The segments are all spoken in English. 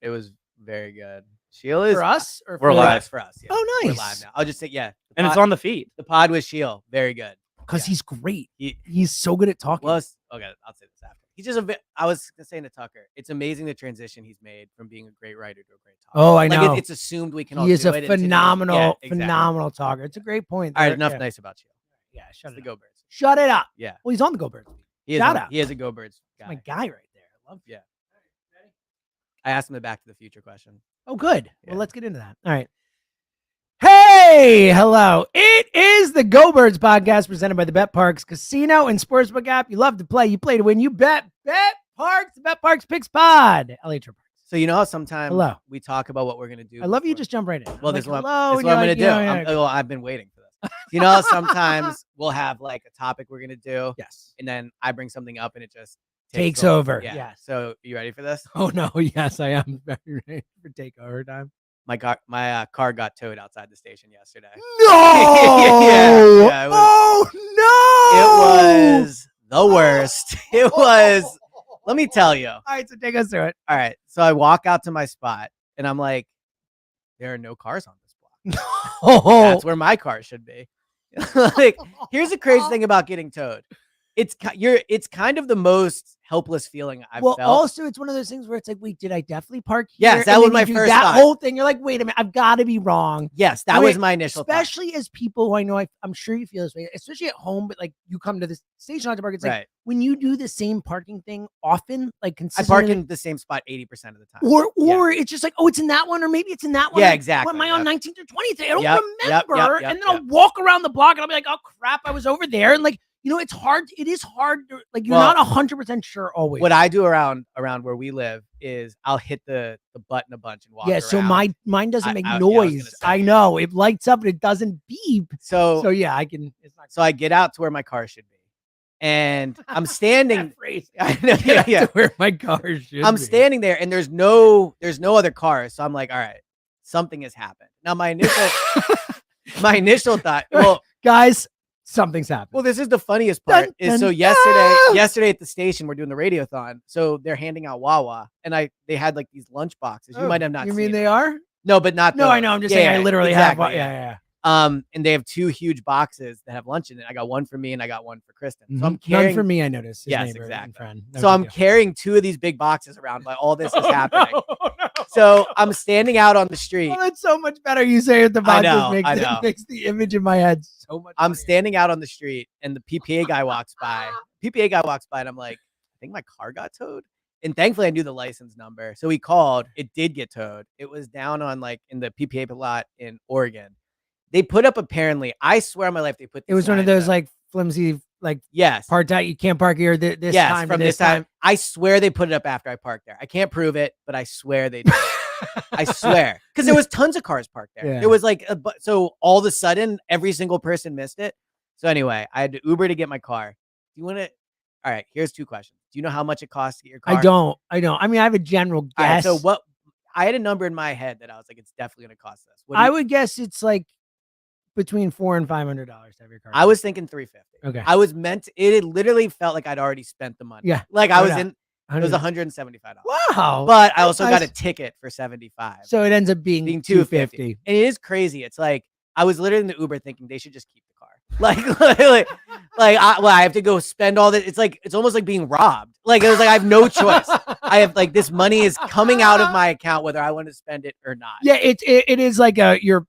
It was very good. Sheil is for us or We're live. for us. Yeah. Oh, nice. We're live now. I'll just say And it's on the feed. The pod with Sheil. Very good. Because he's great. He- He's so good at talking. Okay, I'll say this after. He's just I was saying to Tucker, it's amazing the transition he's made from being a great writer to a great talker. Oh, I know. It's assumed we can all He is do a it. and phenomenal, exactly. phenomenal talker. It's a great point. All right, there. enough Yeah. nice about Sheil. Yeah, shut The it Go up. Birds. Shut it up. Yeah. Well, he's on the Go Birds. He is Shout out. He is a Go Birds guy. My guy right there. I love Yeah. I asked him the Back to the Future question. Oh, good. Yeah. Well, let's get into that. All right. Hey, hello. It is the Go Birds podcast presented by the Bet Parks Casino and Sportsbook app. You love to play. You play to win. You bet. Bet Parks. The Bet Parks Picks Pod. Eliot Shorr-Parks. So you know how sometimes Hello. we talk about what we're gonna do. I love you. before- Just jump right in. Well, I'm this is like, what hello, I'm and gonna you're do. like, yeah. Well, I've been waiting for this. You know how sometimes we'll have like a topic we're gonna do, Yes. and then I bring something up, and it just Takes over. Yeah. Yes. So you ready for this? Oh, no. Yes, I am very ready for takeover time. My car got towed outside the station yesterday. No. Yeah, it was- Oh, no. It was the worst. It was. Let me tell you. All right, so take us through it. All right. So I walk out to my spot, and I'm like, there are no cars on this block. Oh, That's where my car should be. Like, here's the crazy thing about getting towed. It's kind of the most helpless feeling I've well, felt. also it's one of those things where it's like, wait, did I definitely park here? Yes, that And was then my you do first that thought. whole thing. You're like, wait a minute, I've got to be wrong. Yes, that I was mean, my initial thought. Especially as people who I know, I'm sure you feel this way, especially at home, but like you come to the station to park. It's like Right. when you do the same parking thing often, like I consistently. park in the same spot 80% of the time. Or it's just like, oh, it's in that one, or maybe it's in that one. Yeah, Like, exactly, What am I on yep. 19th or 20th? I don't Yep, remember. yep, And then I'll walk around the block and I'll be like, oh crap, I was over there. And like, you know, it's hard. It is hard. Like you're Well, not 100% sure always. What I do around where we live is I'll hit the button a bunch and walk Yeah, around. so mine doesn't make I was gonna noise. say. I know it lights up and it doesn't beep. So So yeah, I can. It's not. I get out to where my car should be, and I'm standing. That phrase. I know, yeah. To where my car should. I'm be. standing there, and there's no other cars. So I'm like, all right, something has happened. Now my initial thought. Well, Guys, something's happened. Well, this is the funniest part. Dun, Is so dun, yesterday at the station we're doing the radiothon. So they're handing out Wawa, and they had like these lunch boxes. You might have not. You seen mean they them. are? No, but not. No, those. I know. I'm just Yeah, saying. I yeah, literally exactly, have. Yeah. And they have two huge boxes that have lunch in it. I got one for me and I got one for Kristen. So I'm None carrying for me. I noticed. His Yes, neighbor and exactly. friend. No So I'm big deal. carrying two of these big boxes around while all this is Oh, happening. no. So I'm standing out on the street. Oh, that's so much better. You say it. The boxes know, makes I it know. makes the image in my head so much. I'm funnier. standing out on the street and the PPA guy walks by. PPA guy walks by and I'm like, I think my car got towed. And thankfully I knew the license number. So he called. It did get towed. It was down on like in the PPA lot in Oregon. They put up apparently, I swear on my life they put It was one of signs those up. like flimsy like Yes. parts out. You can't park here this Yes, time. from to this time. I swear they put it up after I parked there. I can't prove it, but I swear they did. I swear. Because there was tons of cars parked there. Yeah. There was like, so all of a sudden, every single person missed it. So anyway, I had to Uber to get my car. Do you want to? All right, here's two questions. Do you know how much it costs to get your car? I don't. I mean, I have a general guess. All right, so what? I had a number in my head that I was like, it's definitely going to cost this. What do I you- would guess it's like between $400 and $500 to have your car. I was thinking 350. okay. I was meant to, it literally felt like I'd already spent the money. Yeah, Like I no was doubt. in, it was $175. Wow. But I also got a Nice. ticket for 75. So it ends up being Being 250. And it is crazy. It's like I was literally in the Uber thinking they should just keep the car. I have to go spend all that. It's almost like being robbed. Like it was like I have no choice. I have like this money is coming out of my account whether I want to spend it or not. Yeah, it is like you're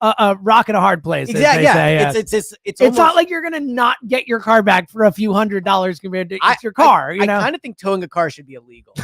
a rock in a hard place. as Exactly. they Yeah. say, yes. It's It's not almost- like you're gonna not get your car back for a few $100 compared to it's your car. I kind of think towing a car should be illegal,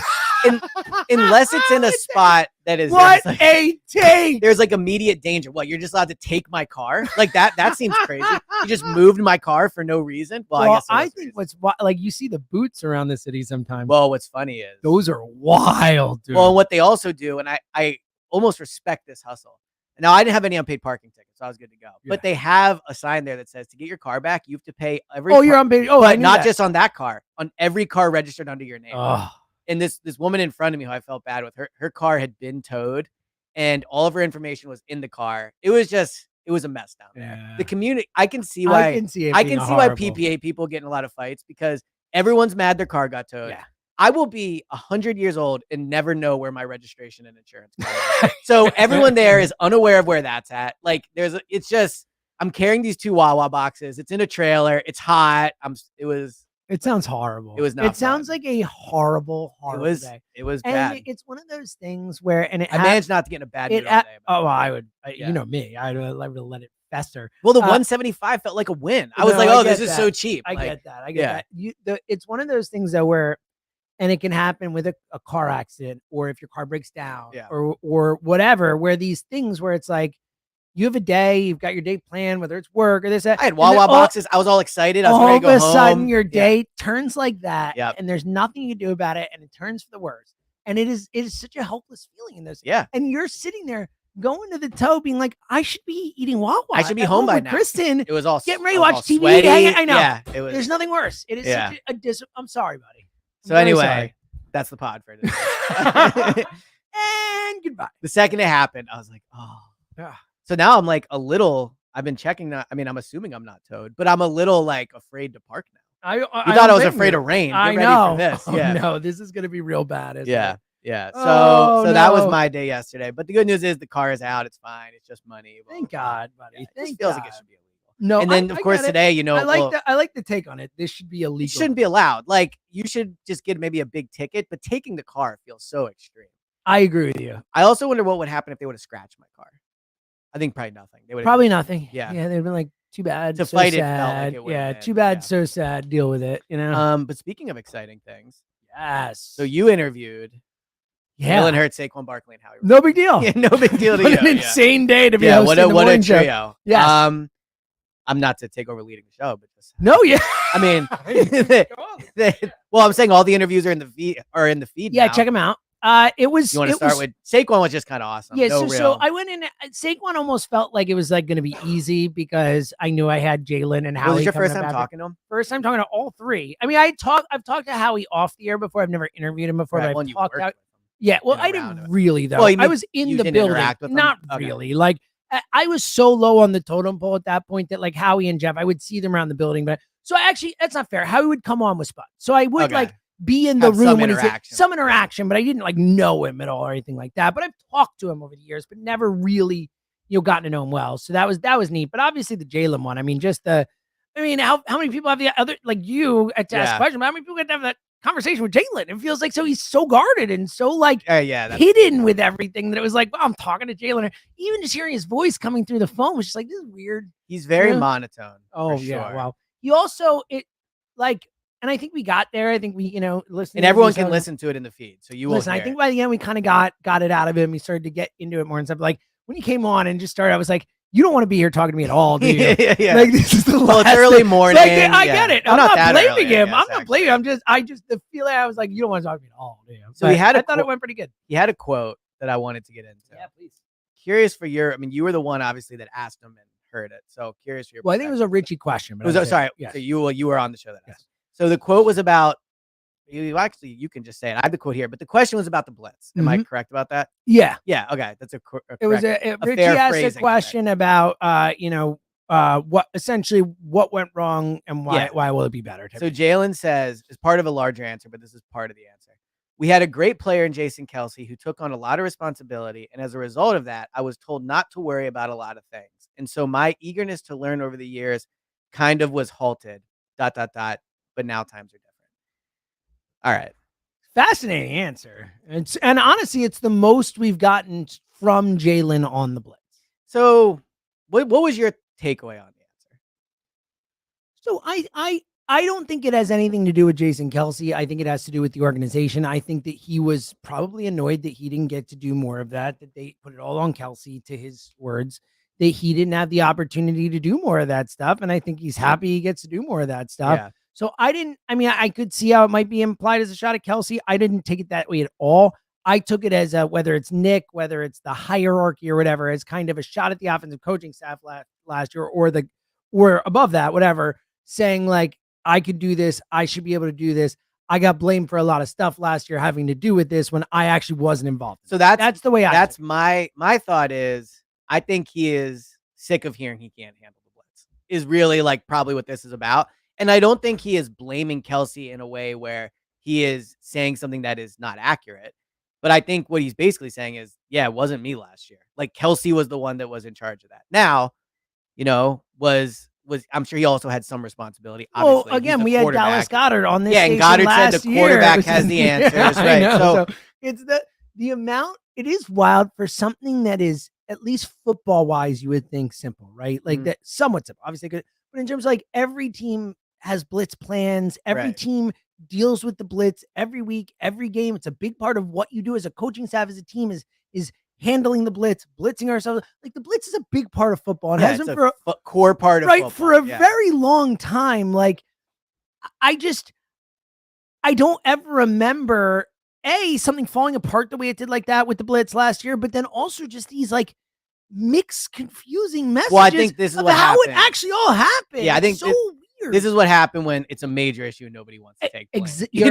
unless it's in a spot that is what there's like, a take. there's like immediate danger. What, you're just allowed to take my car like that? That seems crazy. You just moved my car for no reason. Well, I guess there I was a think reason. like you see the boots around the city sometimes. Well, what's funny is Those are wild, dude. well, and what they also do, and I almost respect this hustle. Now I didn't have any unpaid parking tickets, so I was good to go. Yeah. But they have a sign there that says to get your car back, you have to pay every. you're on baby. Oh, I but knew not that. just on that car, on every car registered under your name. Oh, And this woman in front of me who I felt bad with, her car had been towed, and all of her information was in the car. It was a mess down there. yeah. The community, I can see why. I can see it I being can see why horrible. PPA people get in a lot of fights because everyone's mad their car got towed. Yeah. I will be 100 years old and never know where my registration and insurance card is. So everyone there is unaware of where that's at. Like it's just, I'm carrying these 2 Wawa boxes. It's in a trailer. It's hot. It sounds horrible. It was not It sounds fun. like a horrible day. It was And bad. it's one of those things where, I managed not to get in a bad mood all day. Oh, I would, you know me, I would let it fester. Well, the 175 felt like a win. I was like, oh, this is so cheap. I get that. It's one of those things though where, and it can happen with a car accident, or if your car breaks down, or whatever, where these things where it's like, you have a day, you've got your day planned, whether it's work or this, that. I had Wawa boxes. I was all excited. I was ready to go home. All of a sudden, your day turns like that, Yep. and there's nothing you can do about it, and it turns for the worst. And it is such a helpless feeling in those. Yeah. And you're sitting there going to the toe, being like, I should be eating Wawa. I should be home by now. Kristen, it was all getting ready to watch TV. Sweaty. I know. Yeah, it was. There's nothing worse. It is such a I'm sorry, buddy. So anyway, that's the pod for today. And goodbye. The second it happened, I was like, oh. Yeah. So now I'm like I've been checking that. I mean, I'm assuming I'm not towed, but I'm a little like afraid to park now. I thought I was afraid of rain. Get ready for this. Yeah. No, this is going to be real bad. Yeah. So that was my day yesterday. But the good news is the car is out. It's fine. It's just money. Thank God, buddy. It just feels like it should be illegal. No, and then of course today, you know, I like the take on it. This should be illegal. It shouldn't be allowed. Like you should just get maybe a big ticket, but taking the car feels so extreme. I agree with you. I also wonder what would happen if they would have scratched my car. I think probably nothing. They would probably nothing. Yeah, they'd been like, too bad. To so fight sad. it felt like it would. Yeah, too bad. Yeah. So sad. Deal with it. You know. But speaking of exciting things, yes. So you interviewed. Jalen Hurts, Saquon Barkley, and Howie. No big deal. Yeah, no big deal to you. What an insane day to be hosting what the morning a trio. Show. Yes. I'm not to take over leading the show, but just I mean, well, I'm saying all the interviews are in the feed. Yeah, now. check them out. It was. You want to start with Saquon was just kind of awesome. Yeah, so I went in. Saquon almost felt like it was like going to be easy because I knew I had Jalen and Howie. Was this your first time talking to him? First time talking to all three. I mean, I've talked to Howie off the air before. I've never interviewed him before. Right, but I've talked out. Yeah, well, I didn't really though. Well, I was in the building, not really. Like I was so low on the totem pole at that point that like Howie and Jeff, I would see them around the building, but so actually that's not fair. Howie would come on with Spud, so I would like be in the room when he's some interaction, but I didn't like know him at all or anything like that. But I've talked to him over the years, but never really gotten to know him well. So that was neat. But obviously the Jalen one, I mean, how many people have the other like you to ask questions? How many people get to have that conversation with Jalen? It feels like he's so guarded and so like hidden with everything that it was like, well, I'm talking to Jalen. Even just hearing his voice coming through the phone was just like, this is weird. He's very monotone. Oh yeah, sure. Well, he also and I think we got there. I think we, listen. And everyone can listen to it in the feed. So you listen. I think by the end we kind of got it out of him. We started to get into it more and stuff. Like when he came on and just started, I was like, you don't want to be here talking to me at all, do you? Yeah. Like this is the last it's early morning. Like, I get it. I'm not blaming him. Yeah, I'm not blaming him. I just the feeling I was like, you don't want to talk to me at all, do you? So I thought it went pretty good. He had a quote that I wanted to get into. Yeah, please. Curious for you were the one obviously that asked him and heard it. So curious for your. Well, I think it was a Richie question. But sorry. Yes. So you were on the show that. Yes. So the quote was about. You can just say it. I have the quote here, but the question was about the Blitz. Am I correct about that? Yeah. Yeah. Okay. That's it was Richie asked a question about what went wrong and why will it be better? So Jalen says, as part of a larger answer, but this is part of the answer. We had a great player in Jason Kelce who took on a lot of responsibility, and as a result of that, I was told not to worry about a lot of things, and so my eagerness to learn over the years kind of was halted. ... But now times are different. All right. Fascinating answer. And honestly, it's the most we've gotten from Jalen on the Blitz. So what was your takeaway on the answer? So I don't think it has anything to do with Jason Kelce. I think it has to do with the organization. I think that he was probably annoyed that he didn't get to do more of that they put it all on Kelce, to his words, that he didn't have the opportunity to do more of that stuff. And I think he's happy he gets to do more of that stuff. Yeah. So I could see how it might be implied as a shot at Kelce. I didn't take it that way at all. I took it as whether it's Nick, whether it's the hierarchy or whatever, as kind of a shot at the offensive coaching staff last year or above that, whatever, saying like, I could do this. I should be able to do this. I got blamed for a lot of stuff last year having to do with this when I actually wasn't involved. So that's the way that's my thought is, I think he is sick of hearing he can't handle the Blitz is really like probably what this is about. And I don't think he is blaming Kelce in a way where he is saying something that is not accurate. But I think what he's basically saying is, yeah, it wasn't me last year. Like Kelsey was the one that was in charge of that. Now, was I'm sure he also had some responsibility. Obviously, well, again, we had Dallas Goddard on this. Yeah, and Goddard said the quarterback has the answers, right? Know, so it's the amount. It is wild for something that is at least football wise, you would think simple, right? Like that, somewhat simple. Obviously, good, but in terms of like every team has blitz plans. Every team deals with the blitz every week, every game. It's a big part of what you do as a coaching staff, as a team, is handling the blitz, blitzing ourselves. Like the blitz is a big part of football. It has been for a core part of football. For a very long time. Like I don't ever remember something falling apart the way it did like that with the blitz last year, but then also just these like mixed, confusing messages. Well, I think this is about how it actually all happened. Yeah, I think so weird. This is what happened when it's a major issue and nobody wants to take blame.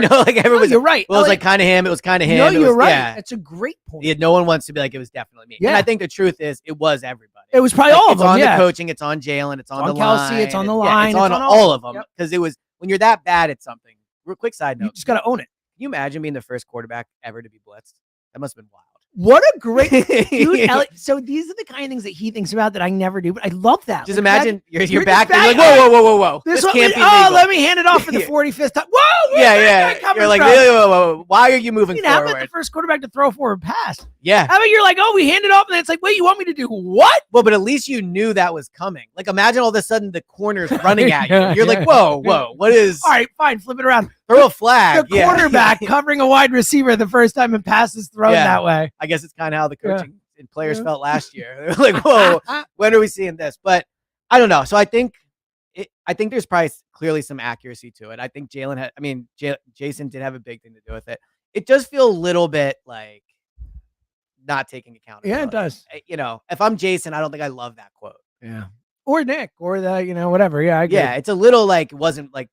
Like everyone's. You're right. Well, it was like kind of him. It was kind of him. No, you're right. Yeah. It's a great point. Yeah, no one wants to be like, it was definitely me. Yeah. And I think the truth is, it was everybody. It was probably all of them. It's on the coaching. It's on Jalen. It's on the Kelsey. line. It's on the line. It's on all of them. Because it was, when you're that bad at something. Real quick side note. You just got to own it. Can you imagine being the first quarterback ever to be blitzed? That must have been wild. What a great dude, Elliot. So these are the kind of things that he thinks about that I never do, but I love that. Just imagine you're back and you're like, whoa. This can't be legal. Let me hand it off for the 45th time. Whoa! Yeah. You're like, whoa. Why are you moving forward? How about the first quarterback to throw a forward pass? Yeah. How about you're like, we hand it off, and then it's like, wait, you want me to do what? Well, but at least you knew that was coming. Like, imagine all of a sudden the corner's running at you. You're like, whoa, what is? All right, fine, flip it around. Throw a flag. The quarterback covering a wide receiver the first time and passes thrown that way. I guess it's kind of how the coaching and players felt last year. They're like, whoa, when are we seeing this? But I don't know. So I think there's probably clearly some accuracy to it. I think Jason did have a big thing to do with it. It does feel a little bit like not taking account. Yeah, it does. If I'm Jason, I don't think I love that quote. Yeah. Or Nick, or whatever. Yeah, I agree. Yeah, it's a little like wasn't my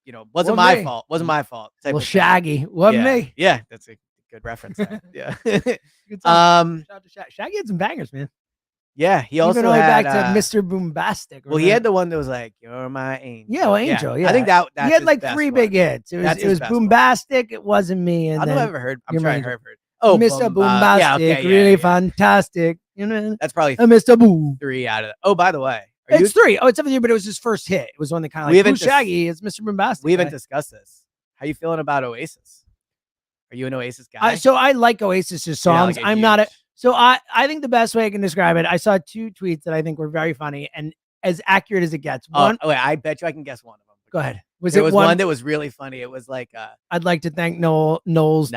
fault. Wasn't my fault. Well, Shaggy, wasn't me. Yeah, that's a good reference. Yeah. Good song. Shout out to Shaggy had some bangers, man. Yeah, he also even had back to Mr. Boombastic. Well, he had the one that was like, "You're my angel." Yeah, Angel. Yeah, I think that's he had like three big hits. It was Boombastic. It wasn't me. And I don't know if I've ever heard. I'm sure I've heard. Oh, Mr. Boombastic, really fantastic. That's probably Mr. Boom. 3 out of. Oh, by the way. It's 3. Oh, it's 7 but it was his first hit. It was one that kind of like, Shaggy, it's Mr. Boombastic. We haven't discussed this. How you feeling about Oasis? Are you an Oasis guy? So I like Oasis's songs. I'm not so I think the best way I can describe it, I saw 2 tweets that I think were very funny and as accurate as it gets. One, wait, I bet you I can guess one of them. Go ahead. There was one that was really funny. It was like I'd like to thank Noel's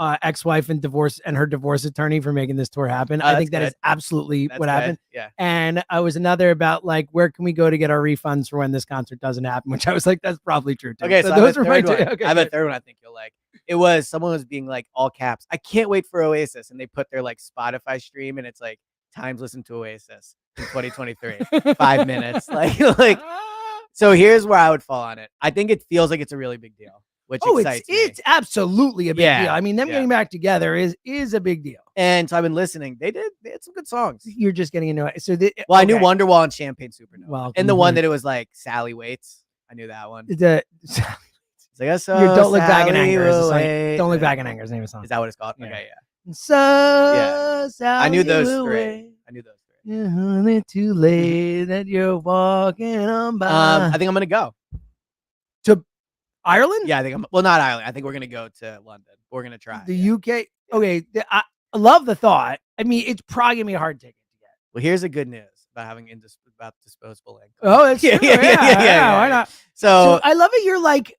ex-wife and her divorce attorney for making this tour happen. I think that is absolutely what happened. Yeah. And I was another about like, where can we go to get our refunds for when this concert doesn't happen? Which I was like, that's probably true too. Okay, so those were my 2. Okay, I have a third one I think you'll like. It was someone was being like all caps, I can't wait for Oasis, and they put their like Spotify stream and it's like times listened to Oasis in 2023, 5 minutes, like. So here's where I would fall on it. I think it feels like it's a really big deal, which excites me. It's absolutely a big deal. I mean, them getting back together is a big deal. And so I've been listening. They had some good songs. You're just getting into it. So I knew Wonderwall and Champagne Supernova. Well, and the one that it was like Sally Waits. I knew that one. It's like, Don't Look Back in Anger. Don't Look Back in Anger is the name of the song. Is that what it's called? Yeah. Okay, yeah. So Sally I knew those 3. It's too late that you're walking on by. I think I'm gonna go to Ireland. Yeah, I think not Ireland. I think we're gonna go to London. We're gonna try the UK. Okay, I love the thought. I mean, it's probably gonna be a hard ticket to get. Well, here's the good news about having about disposable income. Oh, that's true. Yeah. Why not? So I love it. You're like,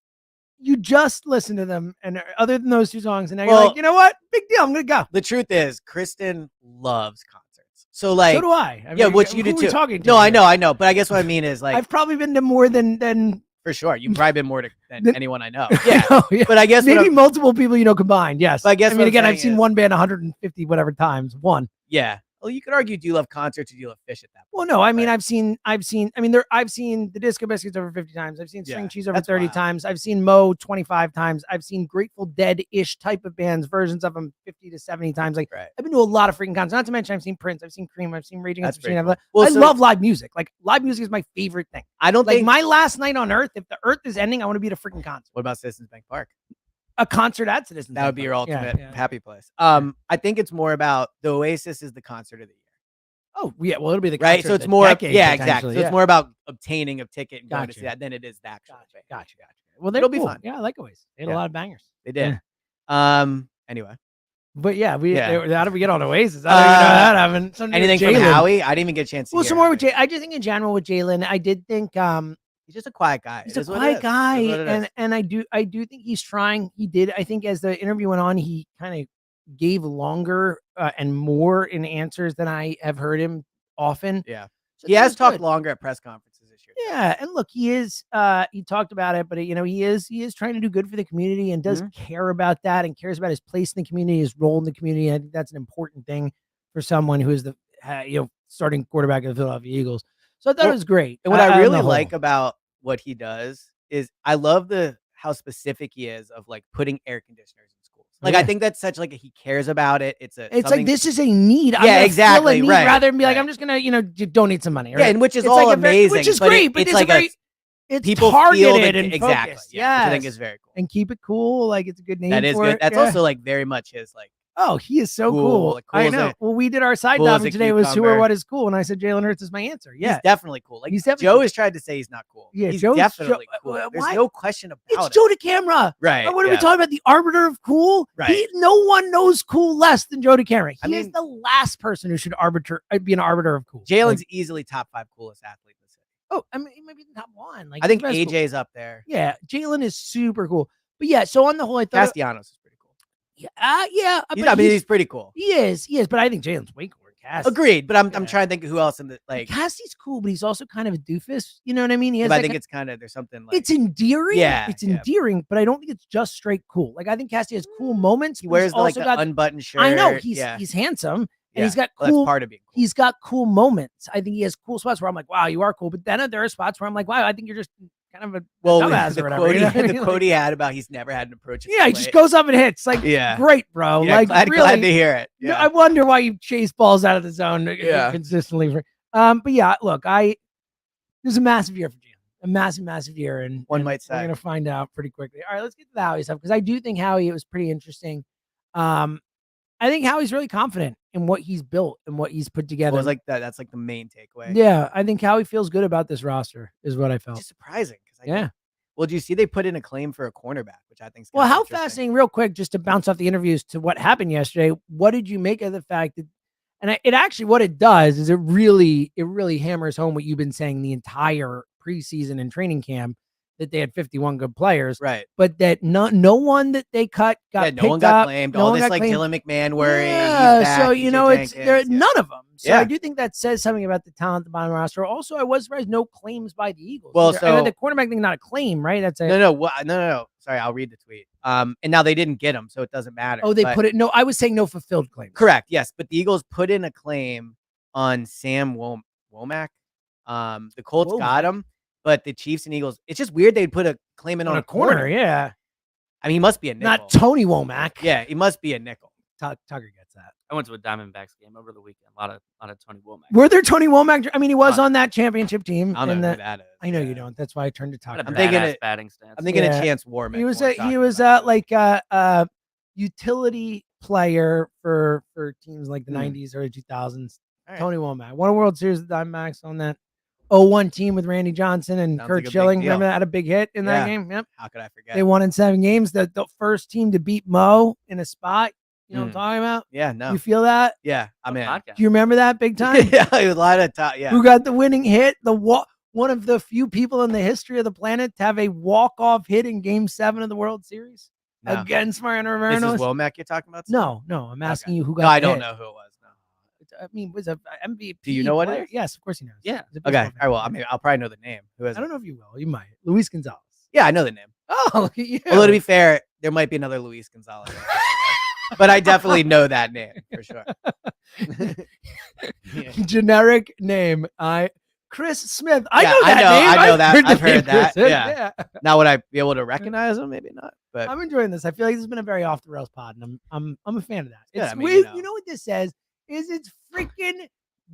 you just listen to them, and other than those 2 songs, and now you're like, you know what? Big deal. I'm gonna go. The truth is, Kristen loves concerts. So like, so do I. Which you do too. Talking to no, I know. But I guess what I mean is like, I've probably been to more than for sure. You've probably been more than anyone I know. Yeah. But I guess maybe multiple people combined. Yes. But I guess again, I've seen one band 150 whatever times. One. Yeah. Well, you could argue, do you love concerts or do you love Fish at that point? Well, no, I mean, I've seen the Disco Biscuits over 50 times. I've seen String Cheese over 30 times. I've seen Mo 25 times. I've seen Grateful Dead-ish type of bands, versions of them 50 to 70 times. Like, I've been to a lot of freaking concerts. Not to mention, I've seen Prince, I've seen Cream, I've seen Rage Against the Machine. I love live music. Like, live music is my favorite thing. I don't think my last night on Earth, if the Earth is ending, I want to be at a freaking concert. What about Citizens Bank Park? a concert at Citizens. That would be your ultimate Yeah. happy place. I think it's more about the Oasis is the concert of the year. Oh yeah, well it'll be the right. concert So of it's the more, decade, exactly. potentially, So it's more about obtaining a ticket and going to Gotcha. see that than it is the actual. Gotcha. Well, they're It'll be cool. fun. Yeah, I like Oasis. They had a lot of bangers. They did. Anyway, but yeah, how do we get on Oasis? I don't even know that happened. Anything from Howie? I didn't even get a chance to. Well, some more with Jay. I just think in general with Jalen, I did think he's just a quiet guy. He's a quiet guy, and I do think he's trying. He did. I think as the interview went on, he kind of gave longer and more in answers than I have heard him often. Yeah, so he has talked longer at press conferences this year. Yeah, and look, he is. He talked about it, but he is trying to do good for the community and does care about that and cares about his place in the community, his role in the community. I think that's an important thing for someone who is the starting quarterback of the Philadelphia Eagles. So I thought it was great. And what I really like about what he does is I love how specific he is of like putting air conditioners in schools. Like I think that's such like he cares about it. It's like this is a need. Yeah, exactly. Right. Rather than be like, I'm just gonna donate some money. Right? Yeah, and which is all like amazing. Which is great, but it's like it's people targeted and exactly. Focused. Yeah, which I think is very cool. And keep it cool. Like it's a good name. That is for good. It. That's also like very much his like. Oh, he is so cool. Like, I know. Well, we did our side topic today was who or what is cool, and I said Jalen Hurts is my answer. Yeah, he's definitely cool. Like Joe has tried to say he's not cool. Yeah, he's definitely cool. There's no question about it. It's Joe DeCamara. Right. What are we talking about? The arbiter of cool? Right. No one knows cool less than Joe DeCamara. He is the last person who should be an arbiter of cool. Jalen's easily top 5 coolest athlete in the city. Oh, I mean, he might be the top 1. Like I think AJ's up there. Yeah, Jalen is super cool. But yeah, so on the whole, I thought Castellanos is pretty cool. Yeah. He's pretty cool. He is. But I think Jalen's way cooler than Cassie. Agreed. But I'm trying to think of who else in the like. Cassie's cool, but he's also kind of a doofus. You know what I mean? I think it's kind of there's something like it's endearing. Yeah, it's endearing, but I don't think it's just straight cool. Like I think Cassie has cool moments. He wears the unbuttoned shirt. I know he's handsome. And he's got cool. That's part of being cool. He's got cool moments. I think he has cool spots where I'm like, wow, you are cool. But then there are spots where I'm like, wow, I think you're just kind of a dumbass or whatever. The quote he had about he's never had an approach. Yeah, he just goes up and hits. Like, great, bro. Yeah, like, glad to hear it. Yeah. I wonder why you chase balls out of the zone consistently. But yeah, look, this is a massive year for Jalen. A massive year, and one might say we're gonna find out pretty quickly. All right, let's get to the Howie stuff because I do think Howie was pretty interesting. I think Howie's really confident in what he's built and what he's put together. Well, like that. That's like the main takeaway. Yeah, I think Howie feels good about this roster, is what I felt. It's surprising. Well, do you see they put in a claim for a cornerback, which I think is how fascinating, real quick, just to bounce off the interviews to what happened yesterday. What did you make of the fact that, and it actually, what it does is it really hammers home what you've been saying the entire preseason and training camp, that they had 51 good players, right? But that no one that they cut got no one got claimed. All this like Dylan McMahon worry. Yeah, so it's none of them. So I do think that says something about the talent at the bottom of the roster. Also, I was surprised no claims by the Eagles. Well, so the quarterback thing not a claim, right? That's no. Sorry, I'll read the tweet. And now they didn't get him, so it doesn't matter. Oh, they put it. No, I was saying no fulfilled claims. Correct. Yes, but the Eagles put in a claim on Sam Womack. The Colts got him. But the Chiefs and Eagles, it's just weird they'd put a claim in on a corner. Yeah. I mean, he must be a nickel. Not Tony Womack. Yeah, he must be a nickel. Tucker gets that. I went to a Diamondbacks game over the weekend. A lot of Tony Womack. Were there Tony Womack? I mean, he was on that championship team. I don't know who that is. I know you don't. That's why I turned to Tucker. I'm thinking batting stance. I'm thinking a Chance Warmack. He was like a utility player for teams like the 90s, early 2000s. Right. Tony Womack won a World Series with the Diamondbacks on that 0-1 team with Randy Johnson and Kurt Schilling. Remember that? Had a big hit in that game. Yep. How could I forget? They won in 7 games. The first team to beat Mo in a spot. You know what I'm talking about? Yeah, no. You feel that? Yeah, I'm in. Do you remember that big time? Yeah, a lot of time. Yeah. Who got the winning hit? One of the few people in the history of the planet to have a walk-off hit in Game 7 of the World Series against Mariano Rivera. This is Womack you're talking about? No. I'm asking you who got. No, I don't know who it was. I mean, was a MVP. Do you know what player? it is? Yes, of course he knows. Yeah. Okay. All right. Well, I mean, I'll probably know the name. Who is I don't know if you will. You might. Luis Gonzalez. Yeah, I know the name. Oh, look at you. Although to be fair, there might be another Luis Gonzalez. But I definitely know that name for sure. Generic name. Chris Smith. I know that name. I know that. I've heard that. Yeah. Now would I be able to recognize him? Maybe not. But I'm enjoying this. I feel like this has been a very off the rails pod, and I'm a fan of that. Yeah, you know what this says is it's freaking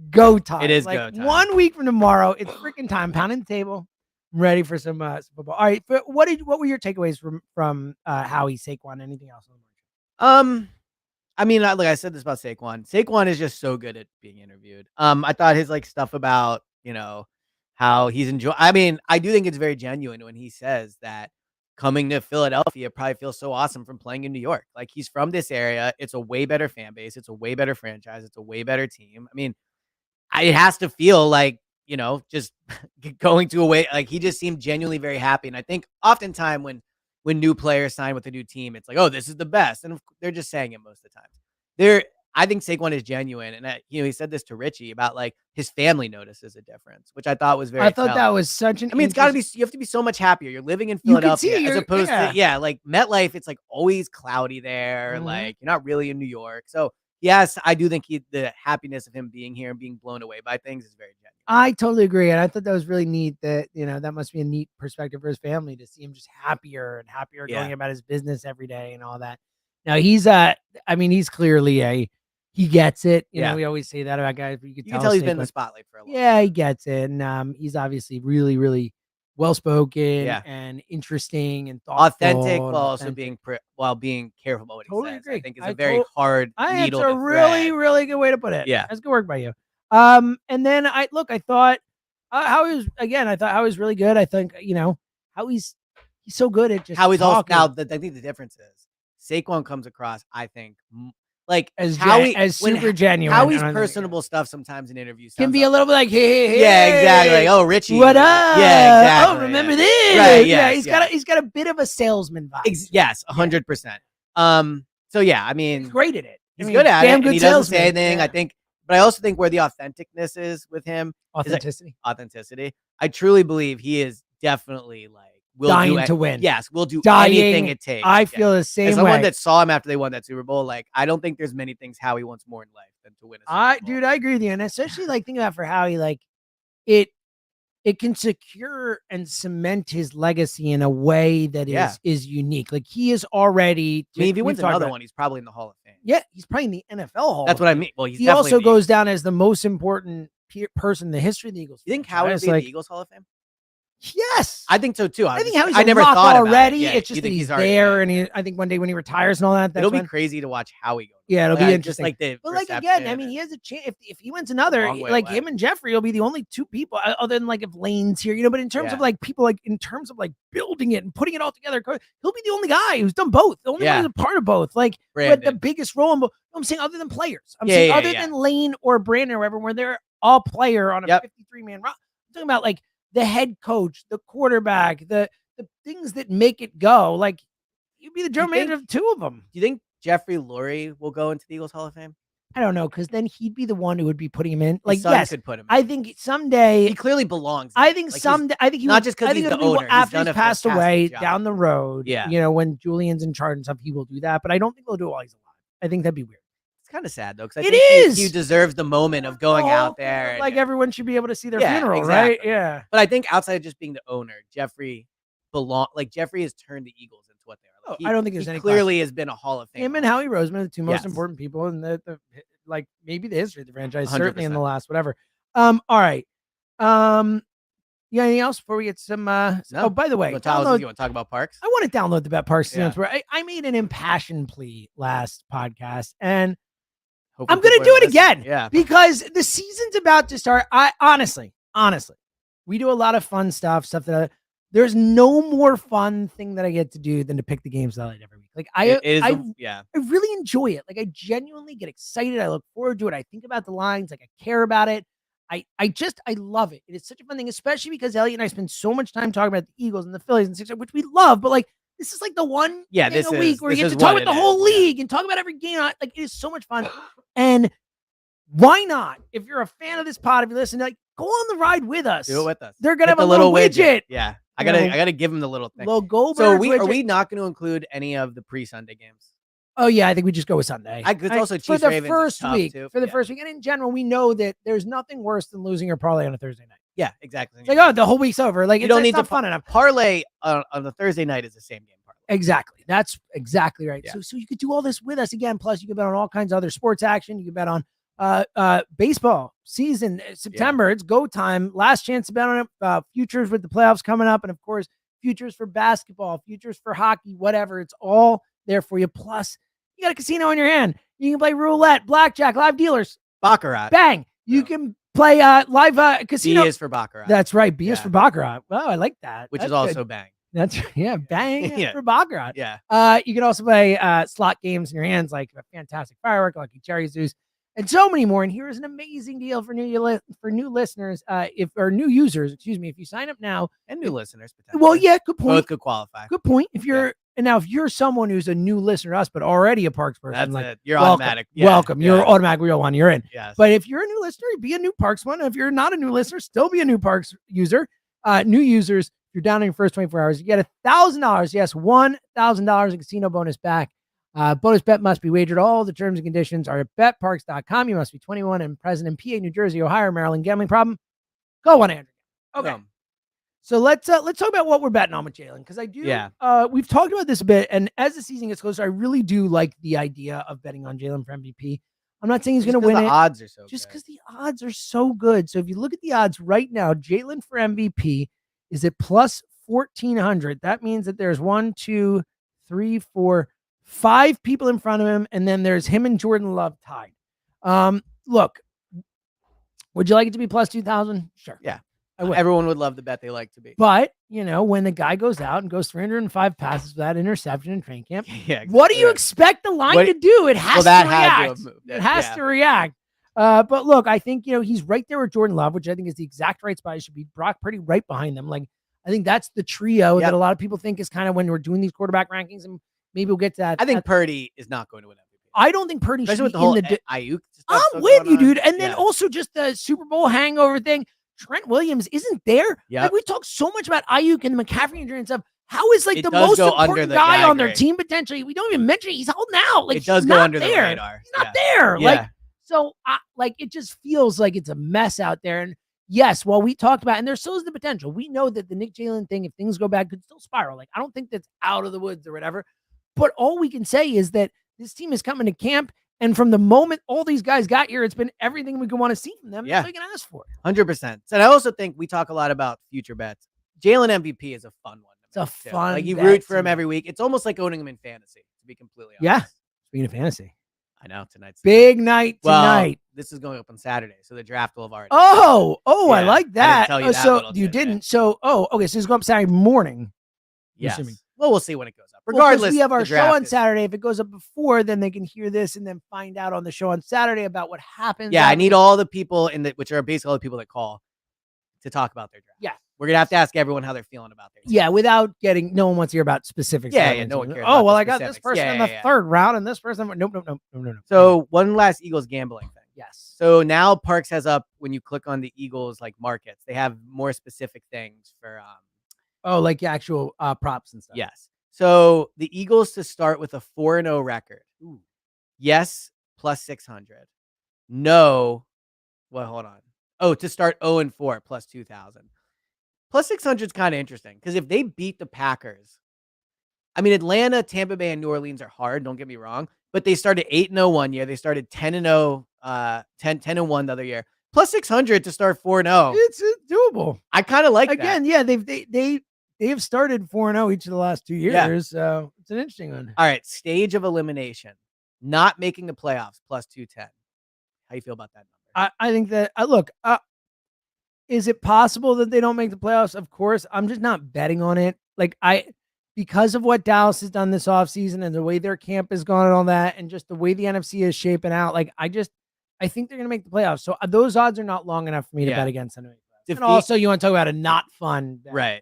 go time. It is like go time. 1 week from tomorrow, it's freaking time. Pounding the table. ready for some football. All right, what were your takeaways from Howie, Saquon, anything else? I mean, like I said this about Saquon. Saquon is just so good at being interviewed. I thought his like stuff about, how he's enjoying. I mean, I do think it's very genuine when he says that coming to Philadelphia probably feels so awesome from playing in New York. Like he's from this area. It's a way better fan base. It's a way better franchise. It's a way better team. I mean, it has to feel like, just going to a way, like he just seemed genuinely very happy. And I think oftentimes when new players sign with a new team, it's like, oh, this is the best. And they're just saying it most of the time. I think Saquon is genuine. And, he said this to Richie about like his family notices a difference, which I thought was very, I thought that was such an, I mean, it's gotta be, you have to be so much happier. You're living in Philadelphia as opposed to, like MetLife. It's like always cloudy there. Mhm. Like you're not really in New York. So yes, I do think the happiness of him being here and being blown away by things is very genuine. I totally agree. And I thought that was really neat that, that must be a neat perspective for his family to see him just happier and happier going about his business every day and all that. Now he's he's clearly he gets it. You know, we always say that about guys, but you can tell he's been in the spotlight for a long time. Yeah, he gets it. And he's obviously really, really well-spoken and interesting and thoughtful. Authentic while also being careful about what he says. Agree. I think it's a very hard needle to thread. Really, really good way to put it. Yeah. That's good work by you. And then I thought how he was really good. I think, how he's so good at just how he's also talking. now. I think the difference is Saquon comes across, I think, like as super genuine. Howie's personable stuff sometimes in interviews can be a little bit like, hey, yeah, exactly. Like, oh, Richie, what up? Yeah, exactly. Oh, remember this? Right? Yeah, he's got a bit of a salesman vibe. Yes, 100%. So yeah, I mean, he's great at it. He's good at it. Damn good and he doesn't salesman. say anything. I think, but I also think where the authenticness is with him, authenticity. I truly believe he is definitely like dying to win. Yes, we'll do anything it takes. I feel the same way. As someone that saw him after they won that Super Bowl, like I don't think there's many things Howie wants more in life than to win a Super Bowl. Dude, I agree with you, and especially like thinking about for Howie, like it can secure and cement his legacy in a way that is unique. Like he is already. I mean, if he wins another one, he's probably in the Hall of Fame. Yeah, he's probably in the NFL Hall. That's what I mean. Well, he also goes down as the most important person in the history of the Eagles. You think Howie would be in the Eagles Hall of Fame? Yes, I think so too. I think Howie's never thought already. It's just that he's there, and I think one day when he retires and all that, it'll be crazy to watch Howie go. Yeah, it'll be interesting. Like the but like again, I mean, he has a chance if he wins another. Like him and Jeffrey will be the only two people, other than like if Lane's here, But in terms of like people, like in terms of like building it and putting it all together, he'll be the only guy who's done both. The only one who's a part of both. Like, but the biggest role. I'm saying other than players. I'm saying other than Lane or Brandon or whatever, where they're all player on a 53-man roster. I'm talking about like the head coach, the quarterback, the things that make it go. Like you'd be the general manager of two of them. Do you think Jeffrey Lurie will go into the Eagles Hall of Fame? I don't know, because then he'd be the one who would be putting him in. Like, yes, could put him in. I think someday he clearly belongs. I think someday. I think he not just because he's the owner. After he's passed away job. Down the road. Yeah, when Julian's in charge and stuff, he will do that. But I don't think he'll do it while he's alive. I think that'd be weird. It's kind of sad though, because I think he deserves the moment of going out there. Like everyone should be able to see their funeral, right? Yeah. But I think outside of just being the owner, Jeffrey has turned the Eagles into what they are. Like I don't think there's any. Clearly, has been a Hall of Fame. Him and Howie Roseman are the two most important people in the like maybe the history of the franchise, 100%. Certainly in the last whatever. All right. You got anything else before we get some? No. Oh, by the way, you want to talk about Parks? I want to download the Bet Parks. Where I made an impassioned plea last podcast, and I'm going to do it again. Yeah, because the season's about to start. I honestly, we do a lot of fun stuff that there's no more fun thing that I get to do than to pick the games that I like every week. Like I really enjoy it. Like I genuinely get excited. I look forward to it. I think about the lines. Like I care about it. I love it. It is such a fun thing, especially because Elliot and I spend so much time talking about the Eagles and the Phillies and Sixers, which we love. But like this is like the one thing a week where you get to talk about the whole league and talk about every game. Like it is so much fun. And why not? If you're a fan of this pod, if you listen, like go on the ride with us. Do it with us. They're gonna have a little widget. Yeah. I gotta give them the little thing. Goldberg so are we not going to include any of the pre-Sunday games? Oh yeah, I think we just go with Sunday. It's also Chiefs, for the Ravens first week. Too. For the first week, and in general, we know that there's nothing worse than losing your parlay on a Thursday night. Yeah, exactly. It's like the whole week's over. Like you don't need to fun enough. Parlay on the Thursday night is the same game parlay. Exactly. That's exactly right. Yeah. So you could do all this with us again. Plus, you could bet on all kinds of other sports action. You could bet on baseball season, September. It's go time. Last chance to bet on it. Futures with the playoffs coming up, and of course, futures for basketball, futures for hockey, whatever. It's all there for you. Plus, you got a casino in your hand. You can play roulette, blackjack, live dealers, Baccarat. Bang. You can play live casino. B is for Baccarat. That's right. B is for Baccarat. Well, I like that. Which That's is also good. Bang. That's Bang for Baccarat. Yeah. You can also play slot games in your hands, like a Fantastic Firework, Lucky Cherry Zeus, and so many more. And here's an amazing deal for new listeners, or new users. Excuse me. If you sign up now, And new listeners, potentially. well, yeah, good point. Both could qualify. Good point. If you're and now if you're someone who's a new listener to us, but already a Parks person, That's like it. You're welcome, automatic. Yeah, welcome. yeah. You're automatic real one. You're in. Yes. But if you're a new listener, be a new Parks one. If you're not a new listener, still be a new Parks user. New users, if you're down in your first 24 hours, you get $1,000. Yes, $1,000 in casino bonus back. Bonus bet must be wagered. All the terms and conditions are at betparks.com. You must be 21 and present in PA, New Jersey, Ohio, Maryland. Gambling problem? Go on, Andrew. Okay. So let's talk about what we're betting on with Jalen, because I do. Yeah. We've talked about this a bit, and as the season gets closer, I really do like the idea of betting on Jalen for MVP. I'm not saying he's going to win the it. odds are so Just good. because the odds are so good. So if you look at the odds right now, Jalen for MVP is at plus 1,400. That means that there's 1, 2, 3, 4, 5 people in front of him, and then there's him and Jordan Love tied. Look, would you like it to be plus 2,000? Sure. Yeah. I would. Everyone would love the bet they like to be. But, when the guy goes out and goes 305 passes without interception in training camp, Yeah, exactly. what do you expect the line to do? It has to had react. to have moved. It has to react. But look, I think, he's right there with Jordan Love, which I think is the exact right spot. He should be Brock Purdy right behind them. Like, I think that's the trio that a lot of people think is kind of when we're doing these quarterback rankings, and maybe we'll get to that. I think Purdy is not going to win MVP. I don't think Purdy should Especially with be the whole in the Ayuk stuff. I'm still with going you, on. dude. And then also just the Super Bowl hangover thing. Trent Williams isn't there. Yep. Like, we talk so much about Ayuk and the McCaffrey injury and stuff. How is It the does most go under important the guy gag on their rate. team potentially? We don't even mention it. He's holding out. Like, It does he's go not under there. the radar. He's not there. Yeah. Like, so it just feels like it's a mess out there. And yes, while we talked about, and there still is the potential. We know that the Nick Jalen thing, if things go bad, could still spiral. Like, I don't think that's out of the woods or whatever. But all we can say is that this team is coming to camp. And from the moment all these guys got here, it's been everything we could want to see from them. Yeah. That's all you can ask for. 100%. And I also think we talk a lot about future bets. Jalen MVP is a fun one. It's a fun Like, you bet root for to him me. every week. It's almost like owning him in fantasy, to be completely honest. Yeah. Speaking of fantasy. I know. Tonight's Big night tonight. Well, this is going up on Saturday, so the draft will have already. I Yeah, like I didn't that. tell you that So little you tidbit. didn't. So, okay. So it's going up Saturday morning. Yes. assuming. Well, we'll see when it goes up. Well, 'cause Regardless, we have our the show draft on is- Saturday. If it goes up before, then they can hear this and then find out on the show on Saturday about what happens. Yeah, I after. need all the people which are basically all the people that call to talk about their draft. Yeah. We're gonna have to ask everyone how they're feeling about their. Yeah, without getting, no one wants to hear about specifics. Yeah, of yeah, it. no one cares Oh, about well, the I got this specifics. person Yeah, in the yeah, yeah. third round and this person. Nope. So one last Eagles gambling thing. Yes. So now Parks has up when you click on the Eagles like markets, they have more specific things for Oh, like actual props and stuff. yes. So the Eagles to start with a 4-0 record. Yes, plus 600. No. Well, hold on. Oh, to start 0-4 plus 2,000. Plus 600 is kind of interesting because if they beat the Packers, I mean, Atlanta, Tampa Bay, and New Orleans are hard. Don't get me wrong, but they started 8-0 one year. They started 10-0, 10-1 the other year. Plus 600 to start 4-0. It's doable. I kind of like Again, that. yeah, they have started 4-0 each of the last 2 years. So it's an interesting one. All right, stage of elimination, not making the playoffs, plus 210. How you feel about that number? I think that look, is it possible that they don't make the playoffs? Of course. I'm just not betting on it. Like because of what Dallas has done this offseason and the way their camp has gone and all that, and just the way the NFC is shaping out, like I think they're gonna make the playoffs. So those odds are not long enough for me to bet against them. And also, you want to talk about a not fun bet. Right.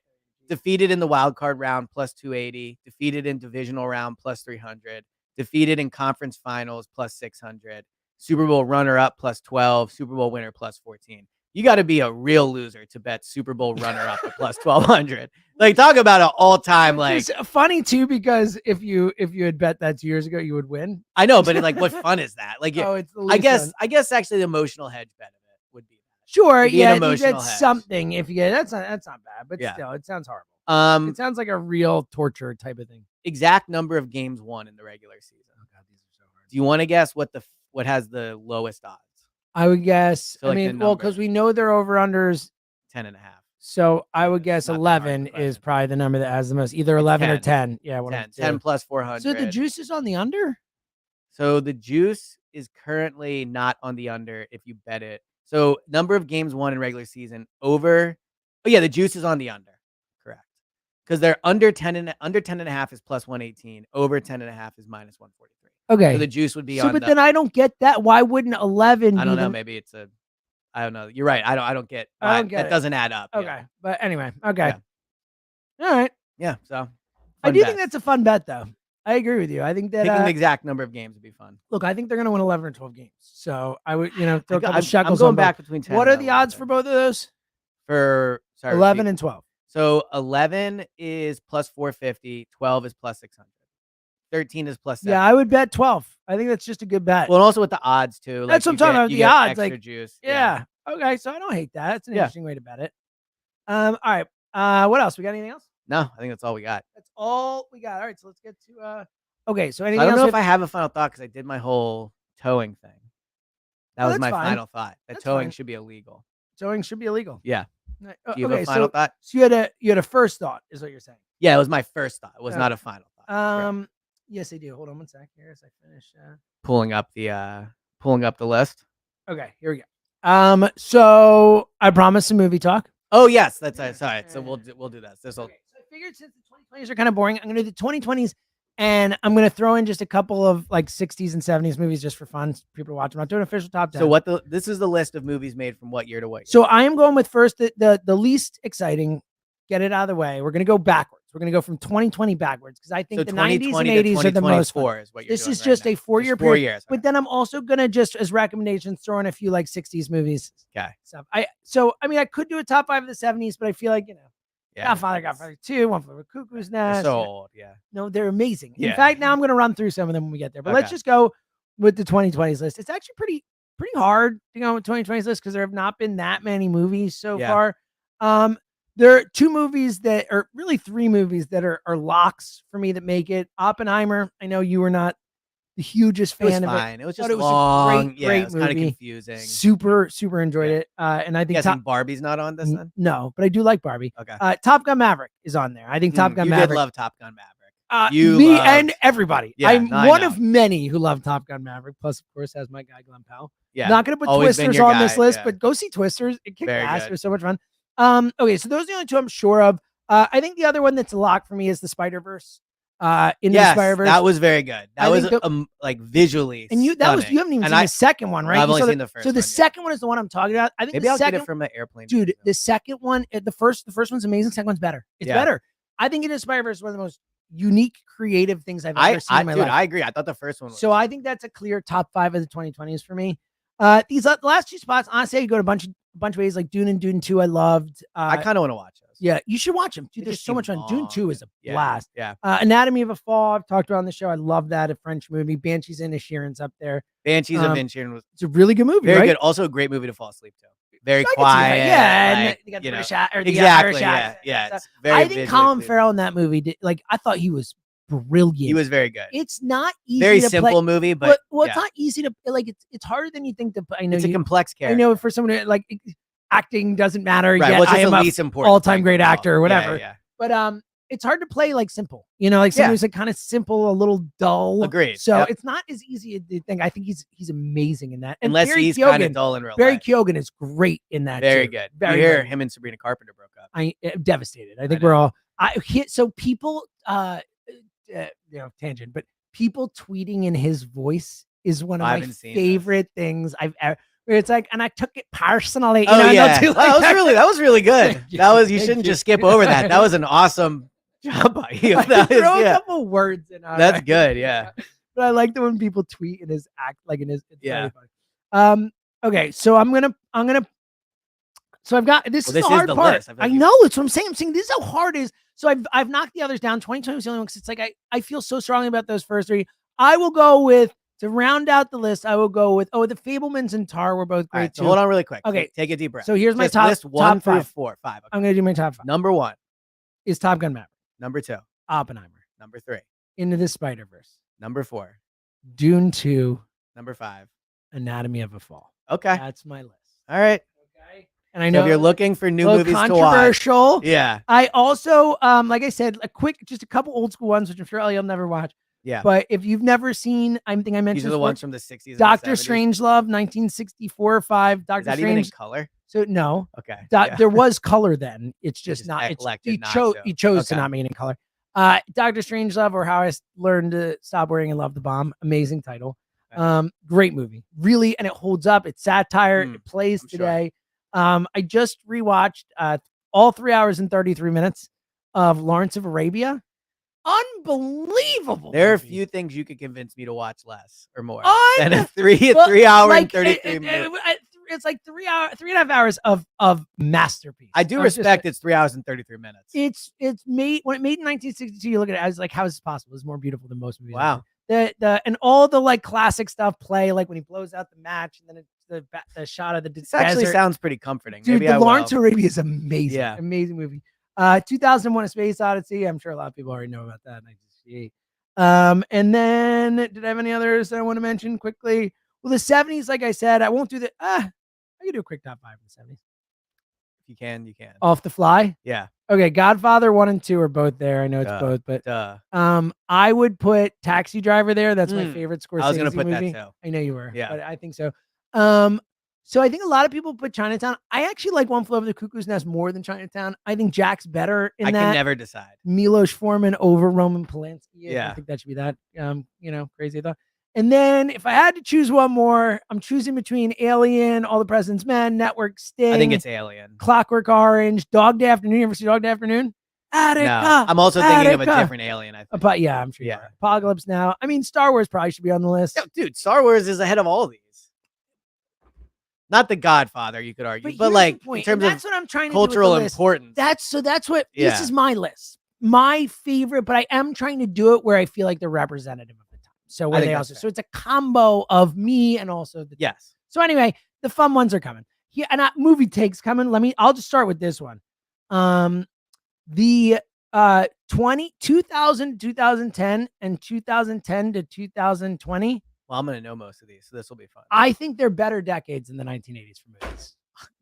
Defeated in the wild card round, plus 280. Defeated in divisional round, plus 300. Defeated in conference finals, plus 600. Super Bowl runner-up, plus 12. Super Bowl winner, plus 14. You got to be a real loser to bet Super Bowl runner-up at plus 1,200. Like, talk about an all-time, like... It's funny, too, because if you had bet that 2 years ago, you would win. I know, but like, what fun is that? Like, It's the I least guess fun. I guess actually the emotional hedge bet of it would be that. Sure, It'd be yeah, an I think emotional that's hedge. something. If you get that's not bad, but Yeah. still, it sounds horrible. It sounds like a real torture type of thing. Exact number of games won in the regular season. Oh God, these are so hard. Do you want to guess what has the lowest odds? I would guess. So, I like, the mean, well, number. because we know they're over-unders. 10.5. So I would That's guess not that hard of a 11 is question. probably the number that has the most. Either It's 11 or 10. 10. Yeah, one 10. of the 10 two. plus 400. So the juice is on the under? So the juice is currently not on the under if you bet it. So number of games won in regular season over. Oh yeah, the juice is on the under. Correct. Because they're under 10 and a half is plus 118. Over 10 and a half is minus 143. Okay. So the juice would be so, on. but then I don't get that. Why wouldn't 11 I be don't know. the? Maybe it's a. I don't know. You're right. I don't get. I don't get that it. doesn't add up. Okay. Yeah. But anyway. Okay. Yeah. All right. Yeah. So I do think that's a fun bet, though. I agree with you. I think that picking the exact number of games would be fun. look, I think they're going to win 11 or 12 games. So I would, throw a couple I'm shekels going on back both. between 10. What and are the odds 11. for both of those? For 11 and 12. So 11 is plus 450. 12 is plus 600. 13 is plus 7. Yeah, I would bet 12. I think that's just a good bet. Well, and also with the odds too. That's what I'm talking about, you the get odds, extra like, juice. yeah. Okay. So I don't hate that. It's an Yeah. interesting way to bet it. All right. What else? We got anything else? No, I think that's all we got. That's all we got. All right. So let's get to, okay. So anything I don't else? know if I have a final thought because I did my whole towing thing. That was that's my fine. final thought. That That's towing fine. should be illegal. Towing should be illegal. Yeah. Do Do you have a final thought? So you had a first thought, is what you're saying. Yeah, it was my first thought. It was Okay. not a final thought. Correct. Yes, I do. Hold on one sec here as I finish. Pulling up the list. Okay, here we go. So I promised some movie talk. Oh yes, that's Yeah, sorry. So yeah, we'll do this. This will. Okay, so I figured since the 2020s are kind of boring, I'm gonna do the 2020s, and I'm gonna throw in just a couple of like 60s and 70s movies just for fun, people to watch. I'm not doing an official top 10. So this is the list of movies made from what year to what year? So I am going with first the least exciting. Get it out of the way. We're gonna go backwards. We're gonna go from 2020 backwards because I think the 90s and 80s are the most fun. Is what you're This doing is right just now. a 4-year Just 4 period. years. But then I'm also gonna just as recommendations throw in a few like 60s movies. Okay. Stuff. I mean I could do a top 5 of the 70s, but I feel like Godfather 2, One Flew Over the Cuckoo's They're Nest. so old. Yeah. No, they're amazing. In Yeah. fact, now I'm gonna run through some of them when we get there. But let's Okay. just go with the 2020s list. It's actually pretty hard to go with 2020s list because there have not been that many movies so Yeah. far. There are 2 movies that are really 3 movies that are locks for me that make it. Oppenheimer. I know you were not the hugest It was fan of fine. It was just Thought it was a long. great Yeah, it was kind of movie. confusing. Super enjoyed Yeah. it. And I think Guessing Barbie's not on this then? no, but I do like Barbie. Okay. Top Gun Maverick is on there. I think Top Gun you Maverick. did love Top Gun Maverick. Me and everybody. Yeah, I'm no, I one know. of many who love Top Gun Maverick. Plus, of course, has my guy Glenn Powell. Yeah. Not going to put Always been Twisters your on this guy, list, yeah. but go see Twisters. It kicked Very ass. good. It was so much fun. Okay, so those are the only 2 I'm sure of. I think the other one that's a lock for me is the Spider-Verse. The Spider-Verse. That was very good. That I was think like visually. and you stunning. you haven't even And seen the second one, right? I've You only saw seen the first So the one, yeah. second one is the one I'm talking about. I think Maybe the I'll second, get it from an airplane. dude. The second one, the first one's amazing. Second one's better. It's Yeah. better. I think Into Spider-Verse is one of the most unique, creative things I've ever seen in my life. I agree. I thought the first one was. So I think that's a clear top 5 of the 2020s for me. These last 2 spots, honestly, I could go to a bunch of ways. Like Dune and Dune 2, I loved. I kind of want to watch those. Yeah, you should watch them. Dude, They there's just so much seem fun. Dune 2 is a Yeah, blast. Yeah. Anatomy of a Fall, I've talked about on the show. I love that. A French movie. Banshees and Inisherin's up there. Banshees of Inisherin was It's a really good movie, very right? good. Also a great movie to fall asleep to. Very I can see that. quiet. Yeah, and like, you got the you know, British or the exactly. Irish Yeah. accent. Yeah. It's I very think visually Colin pleasing. Farrell in that movie I thought he was brilliant. He was very good. It's not easy Very to simple play. movie, but Well, yeah. it's not easy to like. It's harder than you think to. I know It's a complex character. I know for someone who, like acting doesn't matter. Right. Yet Well, it's I just am the a least important all-time thing great of all. actor or whatever. Yeah. But it's hard to play like simple. Like someone Yeah. who's like kind of simple, a little dull. Agreed. So Yep. it's not as easy as you think. I think he's amazing in that. And Unless Barry he's Keoghan, kind of dull in real Barry life. Keoghan is great in that. Very too. good. Very you hear good. him and Sabrina Carpenter broke up. I am devastated. I think know. we're all. So people, tangent, but people tweeting in his voice is one of I my haven't seen favorite things I've ever. Where it's like, and I took it personally. Oh yeah, that was really good. Thank you. That was you Thank shouldn't you. just skip over that. That was an awesome job by you. I That is- throw a yeah. couple words in. That's good. Yeah. But I like the when people tweet in his act, like in his. It's Yeah. very funny. Okay, so I'm gonna. So I've got this. Well, is this the is hard the part. list. I feel I like you- know it's what I'm saying. I'm saying this is how hard it is. So I've knocked the others down. 2020 was the only one because it's like I feel so strongly about those first 3. I will go with to round out the list. I will go with the Fablemans and Tar were both All great right, so too. hold on really quick. Okay. Take a deep breath. So here's my Just top list 1 top through 5. 4. 5. Okay. I'm gonna do my top 5. Number 1. Is Top Gun Maverick, Number 2. Oppenheimer, Number 3. Into the Spider-Verse, Number 4. Dune 2, Number 5. Anatomy of a Fall. Okay. That's my list. All right. Okay. And I So know if you're looking for new a little movies to watch. controversial. Yeah. I also, like I said, just a couple old school ones, which I'm sure Elliot will never watch. Yeah. But if you've never seen, I think I mentioned These are the ones from the 60s and Doctor 70s. Strangelove, 1964 or 5. Is Doctor that Strange. even in color? So no. Okay. There was color then. It's just not. Elected He chose to Okay. not make it in color. Doctor Strangelove, or How I Learned to Stop Worrying and Love the Bomb. Amazing title. Great movie. Really, and it holds up. It's satire. It plays today. Sure. I just rewatched all 3 hours and 33 minutes of Lawrence of Arabia. Unbelievable. There are a few things you could convince me to watch less or more than a 3 hour and 33 minutes. It's like 3.5 hours of masterpiece. I do respect it's 3 hours and 33 minutes. It's made when it made in 1962. You look at it, I was like, how is this possible? It's more beautiful than most movies. Wow. And all the like classic stuff play, like when he blows out the match and then it's the shot of the desert. Actually sounds pretty comforting. Dude, Maybe the Lawrence of Arabia is amazing. Yeah. Amazing movie. 2001: A Space Odyssey. I'm sure a lot of people already know about that. 1968. And then did I have any others that I want to mention quickly? Well, the 70s, like I said, I won't do the I can do a quick top 5 for the 70s. If you can, you can. Off the fly? Yeah. Okay, Godfather 1 and 2 are both there. I know it's both, but I would put Taxi Driver there. That's my favorite Scorsese movie. I was gonna put that too. I know you were. Yeah. But I think so. So I think a lot of people put Chinatown. I actually like One Flew Over the Cuckoo's Nest more than Chinatown. I think Jack's better in that. I can never decide. Milos Forman over Roman Polanski. Yeah. I think that should be that. Crazy thought. And then if I had to choose one more, I'm choosing between Alien, All the President's Men, Network, Sting. I think it's Alien. Clockwork Orange, Dog Day Afternoon. You ever see Dog Day Afternoon? Attica. No, I'm also thinking of a different Alien. I think. But yeah, I'm sure. Yeah. Apocalypse Now. I mean, Star Wars probably should be on the list. No, dude, Star Wars is ahead of all these. Not The Godfather, you could argue, but like in terms that's of what I'm trying to cultural do with the importance. That's what this is my list. My favorite, but I am trying to do it where I feel like they're representative of the time. So where they also, so it's a combo of me and also the yes. So anyway, the fun ones are coming. Yeah, and movie takes coming. I'll just start with this one. The 2000 2010 and 2010 to 2020. Well, I'm going to know most of these, so this will be fun. I think they're better decades than the 1980s for movies.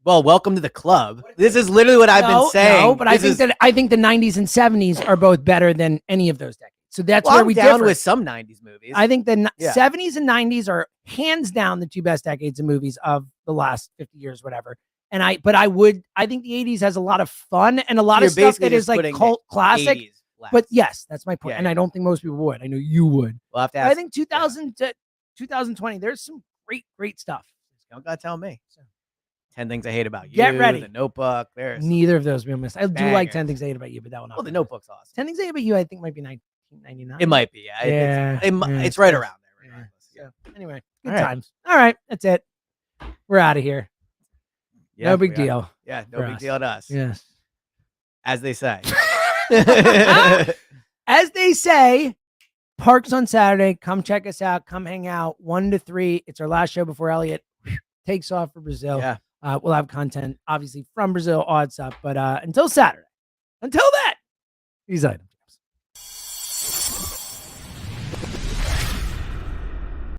Well, welcome to the club. This is literally what I've been saying. No, but I think the 90s and 70s are both better than any of those decades. So that's where we differ with some 90s movies. I think the 70s and 90s are hands down the two best decades of movies of the last 50 years, whatever. And I think the 80s has a lot of fun and a lot of stuff that is like cult classic. But yes, that's my point. And I don't think most people would. I know you would. We'll have to ask. I think 2000 to 2020, there's some great stuff. You don't gotta tell me. 10 Things I Hate About You. Get ready. The Notebook. There's neither of those we missed. I do like 10 Things I Hate About You, but that one. Well, The Notebook's awesome. 10 Things I Hate About You, I think might be 1999. It might be. Yeah. It's right around there. So anyway, good times. All right, that's it. We're out of here. Yeah, no big deal. Yeah, no big deal to us. Yes. As they say. As they say, Parks on Saturday. Come check us out. Come hang out. 1 to 3. It's our last show before Elliot takes off for Brazil. Yeah. We'll have content, obviously, from Brazil, odd stuff. But until Saturday, until then, these items.